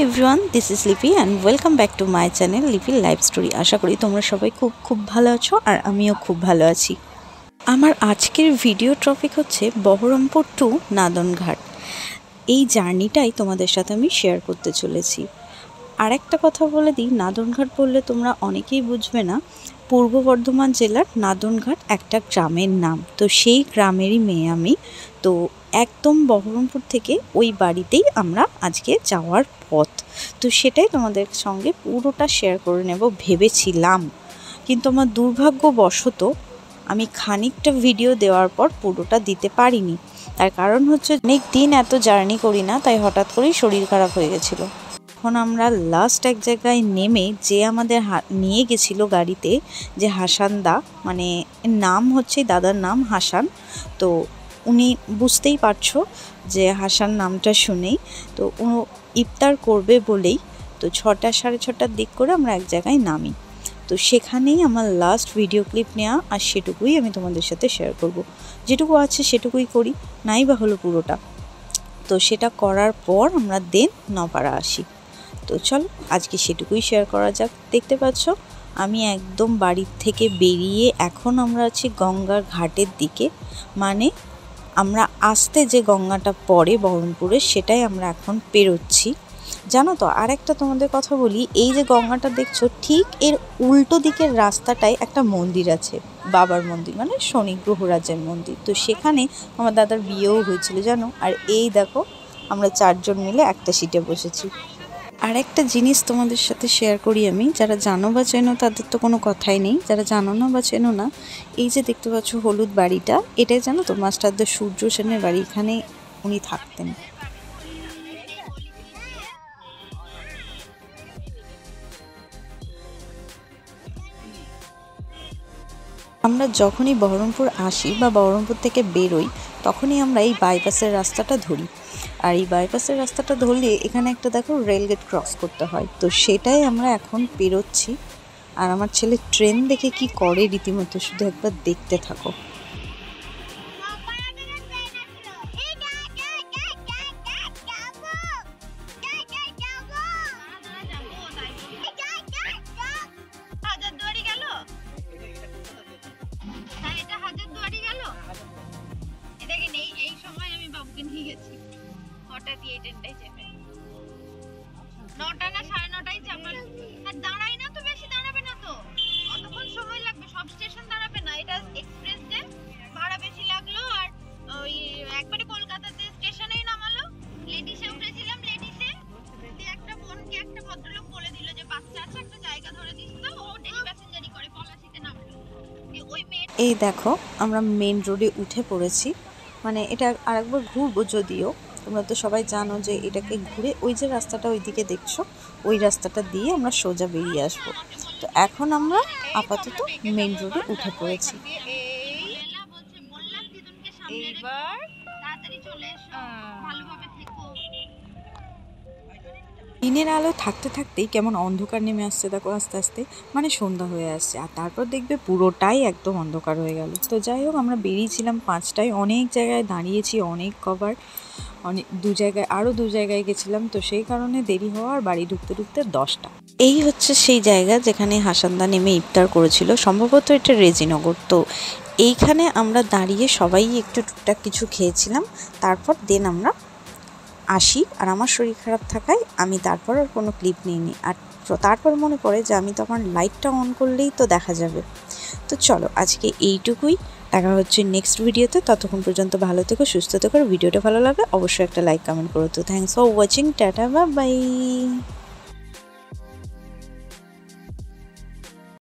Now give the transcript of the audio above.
Everyone, this is লিপি and welcome back to my channel লিপি life story. আশা করি তোমরা সবাই খুব ভালো আছো আর আমিও খুব ভালো আছি। আমার আজকের ভিডিও টপিক হচ্ছে বহরমপুর টু নাদনঘাট। এই জার্নিটাই তোমাদের সাথে আমি শেয়ার করতে চলেছি। আর একটা কথা বলে দিই, নাদনঘাট বললে তোমরা অনেকেই বুঝবে না। পূর্ব বর্ধমান জেলার নাদনঘাট একটা গ্রামের নাম। তো সেই গ্রামেরই মেয়ে আমি। তো একদম বহরমপুর থেকে ওই বাড়িতেই আমরা আজকে যাওয়ার পথ। তো সেটাই তোমাদের সঙ্গে পুরোটা শেয়ার করে নেব ভেবেছিলাম, কিন্তু আমার দুর্ভাগ্যবশত আমি খানিকটা ভিডিও দেওয়ার পর পুরোটা দিতে পারিনি। তার কারণ হচ্ছে অনেক দিন এত জার্নি করি না, তাই হঠাৎ করেই শরীর খারাপ হয়ে গেছিলো। এখন আমরা লাস্ট এক জায়গায় নেমে যে আমাদের নিয়ে গেছিলো গাড়িতে, যে হাসানদা, মানে নাম হচ্ছে দাদার নাম হাসান। তো উনি বুঝতেই পারছো যে হাসান নামটা শুনেই তো ইফতার করবে বলেই তো 6টা সাড়ে 6টার দিক করে আমরা এক জায়গায় নামি। তো সেখানেই আমার লাস্ট ভিডিও ক্লিপ নেওয়া, আর সেটুকুই আমি তোমাদের সাথে শেয়ার করব। যেটুকু আছে সেটুকুই করি, নাই বা হলো পুরোটা। তো সেটা করার পর আমরা দেন নপাড়া আসি। তো চলো আজকে সেটুকুই শেয়ার করা যাক। দেখতে পাচ্ছ আমি একদম বাড়ির থেকে বেরিয়ে এখন আমরা আছি গঙ্গার ঘাটের দিকে, মানে আমরা আসতে যে গঙ্গাটা পড়ে বহরমপুরে সেটাই আমরা এখন পেরোচ্ছি। জানো তো, আর একটা তোমাদের কথা বলি, এই যে গঙ্গাটা দেখছো ঠিক এর উল্টো দিকের রাস্তাটায় একটা মন্দির আছে, বাবার মন্দির, মানে শনি গ্রহরাজের মন্দির। তো সেখানে আমার দাদার বিয়েও হয়েছিল জানো। আর এই দেখো আমরা 4জন মিলে একটা সিটে বসেছি। আর একটা জিনিস তোমাদের সাথে শেয়ার করি আমি, যারা জানো বা চেনো তাদের তো কোনো কথাই নেই, যারা জানো না বা চেনো না, এই যে দেখতে পাচ্ছ হলুদ বাড়িটা, এটাই জানো তো মাস্টারদা সূর্য সেনের বাড়ি। এখানে উনি থাকতেন। আমরা যখনই বহরমপুর আসি বা বহরমপুর থেকে বেরোই, তখনই আমরা এই বাইপাসের রাস্তাটা ধরি। আর এই বাইপাসের রাস্তাটা ধরলে এখানে একটা দেখো রেলগেট ক্রস করতে হয়। তো সেটাই আমরা এখন পেরোচ্ছি। আর আমার ছেলে ট্রেন দেখে কি করে রীতিমতো, শুধু একবার দেখতে থাকো। হঠাৎই এই ট্রেনটাই চেপে 9টা না 9:30 চাপাল। আর দাঁড়াই না তো, বেশি দাঁড়াবে না তো, অতক্ষণ সময় লাগবে, সব স্টেশন দাঁড়াবে না। এটা এক্সপ্রেস ট্রেন, ভাড়া বেশি লাগলো। আর ওই একবারে কলকাতাতে স্টেশনেই নামালো। লেডিসে উঠেছিলাম, লেডিসে একটা বোনকে একটা ভদ্রলোক বলে দিল যে বাচ্চা আছে, একটা জায়গা ধরে দিস। তো ও ডেলি প্যাসেঞ্জারি করে, পলাশিতে নামলো। ওই এই দেখো আমরা মেন রোডে উঠে পড়েছি। মানে এটা আরেকবার ঘুরবো, যদিও তোমরা তো সবাই জানো যে এটাকে ঘুরে ওই যে রাস্তাটা ওইদিকে দেখছো, ওই রাস্তাটা দিয়ে আমরা সোজা বেরিয়ে আসবো। তো এখন আমরা আপাতত মেন রোডে উঠে পড়েছি। দিনের আলো থাকতে থাকতেই কেমন অন্ধকার নেমে আসছে দেখো আস্তে আস্তে, মানে সন্ধ্যা হয়ে আসছে। আর তারপর দেখবে পুরোটাই একদম অন্ধকার হয়ে গেল। তো যাই হোক, আমরা বেরিয়েছিলাম 5টায়, অনেক জায়গায় দাঁড়িয়েছি, অনেক কভার, আরও দু জায়গায় গেছিলাম। তো সেই কারণে দেরি হওয়া, আর বাড়ি ঢুকতে ঢুকতে 10টা। এই হচ্ছে সেই জায়গা যেখানে হাসানদা নেমে ইফতার করেছিল, সম্ভবত এটা রেজিনগর। তো এইখানে আমরা দাঁড়িয়ে সবাই একটু টুকটাক কিছু খেয়েছিলাম, তারপর দেন আমরা আসি। আর আমার শরীর খারাপ থাকায় আমি তারপর আর কোনো ক্লিপ নিইনি। আর তারপর মনে পড়ে যে আমি তো আমার লাইটটা অন করলেই তো দেখা যাবে। তো চলো আজকে এইটুকুই, দেখা হচ্ছে নেক্সট ভিডিওতে। ততক্ষণ পর্যন্ত ভালো থেকো, সুস্থ থেকো। ভিডিওটা ভালো লাগে অবশ্যই একটা লাইক কমেন্ট করো। তো thanks for watching, tata, bye bye.